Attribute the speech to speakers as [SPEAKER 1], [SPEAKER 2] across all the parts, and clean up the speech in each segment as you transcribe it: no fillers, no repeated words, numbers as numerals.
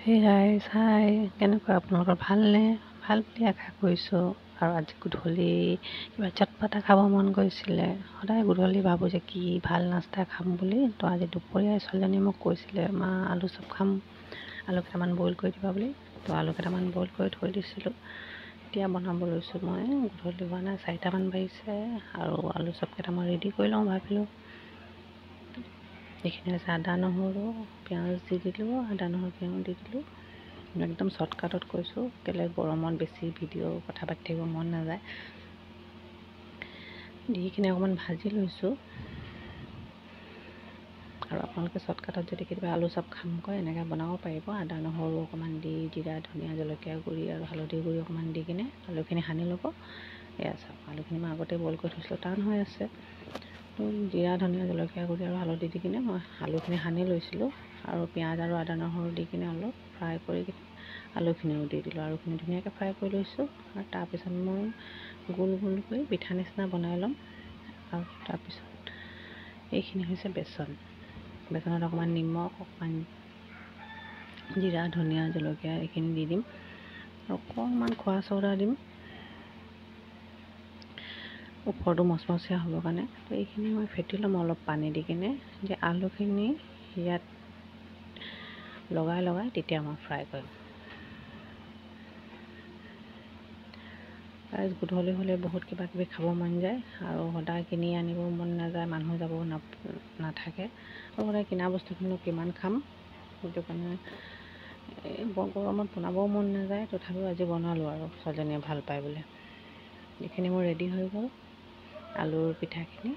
[SPEAKER 1] Hey guys, hi, কেনেকুৱা আপোনালোকৰ ভালনে? ভাল বুলি আশা কৰিছোঁ। আৰু আজি গধূলি কিবা চটপটা খাব মন গৈছিলে। সদায় গধূলি ভাবোঁ যে কি ভাল নাস্তা খাম বুলি। তো আজি দুপৰীয়া ছোৱালীজনীয়ে মোক কৈছিলে, মা আলু চপ খাম, আলু কেইটামান বইল কৰি দিবা বুলি। তো আলু কেইটামান বইল কৰি থৈ দিছিলোঁ। এতিয়া বনাব লৈছোঁ মই। গধূলি হোৱা নাই, 4টামান বাজিছে আৰু আলু চপ কেইটামান ৰেডি কৰি লওঁ ভাবিলোঁ। এইখিনি হৈছে আদা নহৰু পিঁয়াজ দি দিলোঁ, আদা নহৰু পিঁয়াজ দি দিলোঁ। একদম শ্বৰ্টকাটত কৈছোঁ, কেলৈ গৰমত বেছি ভিডিঅ' কথা পাতি থাকিব মন নাযায়। দিখিনি অকণমান ভাজি লৈছোঁ। আৰু আপোনালোকে শ্বৰ্টকাটত যদি কেতিয়াবা আলু চপ খাম কয় এনেকৈ বনাব পাৰিব। আদা নহৰু অকণমান দি জিৰা ধনিয়া জলকীয়া গুড়ি আৰু হালধি গুড়ি অকণমান দি কিনে আলুখিনি সানি ল'ব। এয়া চাওক, আলুখিনি মই আগতে বইল কৰি থৈছিলোঁ, টান হৈ আছে। তো জিৰা ধনিয়া জলকীয়া গুড়ি আৰু হালধি দি কিনে মই আলুখিনি সানি লৈছিলোঁ। আৰু পিঁয়াজ আৰু আদা নহৰু দি কিনে অলপ ফ্ৰাই কৰি কিনে আলুখিনিও দি দিলোঁ। আলুখিনি ধুনীয়াকৈ ফ্ৰাই কৰি লৈছোঁ। আৰু তাৰপিছত মই গোল গোল কৰি পিঠা নিচিনা বনাই ল'ম। আৰু তাৰপিছত এইখিনি হৈছে বেচন। বেচনত অকণমান নিমখ, অকণমান জিৰা ধনিয়া জলকীয়া এইখিনি দি দিম আৰু অকণমান খোৱা চৌদা দিম ওপৰটো মচমচীয়া হ'বৰ কাৰণে। তো এইখিনি মই ফেটি ল'ম অলপ পানী দি কিনে, যে আলুখিনি ইয়াত লগাই লগাই তেতিয়া মই ফ্ৰাই কৰিম। প্ৰায় গধূলি হ'লে বহুত কিবা কিবি খাব মন যায় আৰু সদায় কিনি আনিব মন নাযায়, মানুহ যাব নাথাকে। আৰু সদায় কিনা বস্তুখিনিও কিমান খাম, সেইটো কাৰণে গৰমত বনাবও মন নাযায়। তথাপিও আজি বনালোঁ আৰু ছোৱালীজনীয়ে ভাল পায় বোলে। এইখিনি মোৰ ৰেডি হৈ গ'ল, আলুৰ পিঠাখিনি।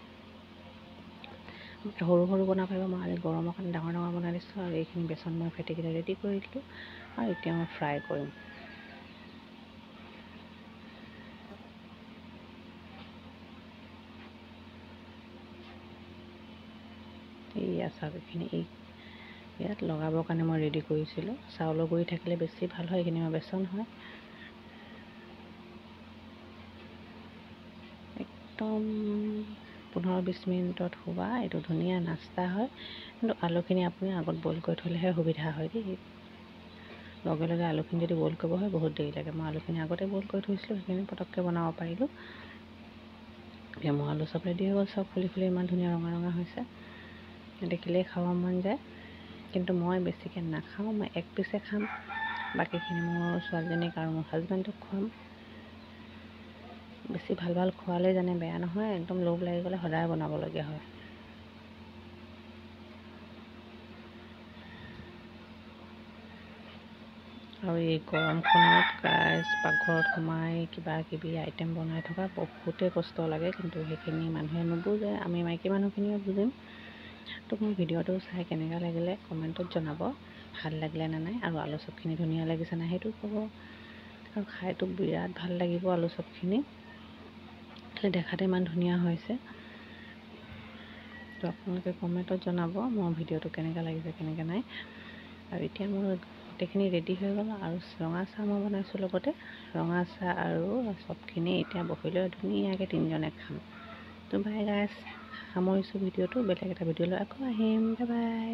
[SPEAKER 1] সৰু সৰু বনাব পাৰিব, মই আজি গৰমৰ কাৰণে ডাঙৰ ডাঙৰ বনাই দিছোঁ। আৰু এইখিনি বেচন মই ফেটি কিনে ৰেডি কৰি দিলোঁ আৰু এতিয়া মই ফ্ৰাই কৰিম। এইয়া চাওক, এইখিনি ইয়াত লগাবৰ কাৰণে মই ৰেডি কৰিছিলোঁ। চাউলৰ গুড়ি থাকিলে বেছি ভাল হয়, এইখিনি মই বেচন হয়। একদম 15-20 মিনিটত হোৱা এইটো ধুনীয়া নাস্তা হয়। কিন্তু আলুখিনি আপুনি আগত বইল কৰি থ'লেহে সুবিধা হয় দেই। লগে লগে আলুখিনি যদি বইল কৰিব হয় বহুত দেৰি লাগে। মই আলুখিনি আগতে বইল কৰি থৈছিলোঁ, সেইখিনি পটককৈ বনাব পাৰিলোঁ। এতিয়া মোৰ আলু চপ ৰেডি হৈ গ'ল। চব ফুলি ফুলি ইমান ধুনীয়া ৰঙা ৰঙা হৈছে, দেখিলেই খাব মন যায়। কিন্তু মই বেছিকৈ নাখাওঁ, মই এক পিচে খাম। বাকীখিনি মোৰ ছোৱালীজনীক আৰু মোৰ হাজবেণ্ডক খুৱাম। বেছি ভাল ভাল খোৱালে জানে বেয়া নহয়, একদম লোভ লাগি গ'লে সদায় বনাবলগীয়া হয়। আৰু এই গৰমখনত পাকঘৰত সোমাই কিবা কিবি আইটেম বনাই থকা বহুতেই কষ্ট লাগে, কিন্তু সেইখিনি মানুহে নুবুজে। আমি মাইকী মানুহখিনিয়ে বুজিম। তো মোৰ ভিডিঅ'টো চাই কেনেকুৱা লাগিলে কমেণ্টত জনাব, ভাল লাগিলে নে নাই, আৰু আলু চপখিনি ধুনীয়া লাগিছে নাই সেইটো ক'ব। আৰু খাইতো বিৰাট ভাল লাগিব আলু চপখিনি, দেখাতে ইমান ধুনীয়া হৈছে। তো আপোনালোকে কমেণ্টত জনাব মোৰ ভিডিঅ'টো কেনেকুৱা লাগিছে কেনেকৈ নাই। আৰু এতিয়া মোৰ গোটেইখিনি ৰেডি হৈ গ'ল। আৰু ৰঙা চাহ মই বনাইছোঁ লগতে, ৰঙা চাহ আৰু চবখিনি এতিয়া বহি লৈ ধুনীয়াকৈ তিনিজনে খাম। তো বাই গাইছ, সামৰিছোঁ ভিডিঅ'টো। বেলেগ এটা ভিডিঅ' লৈ আকৌ আহিম। Bye bye.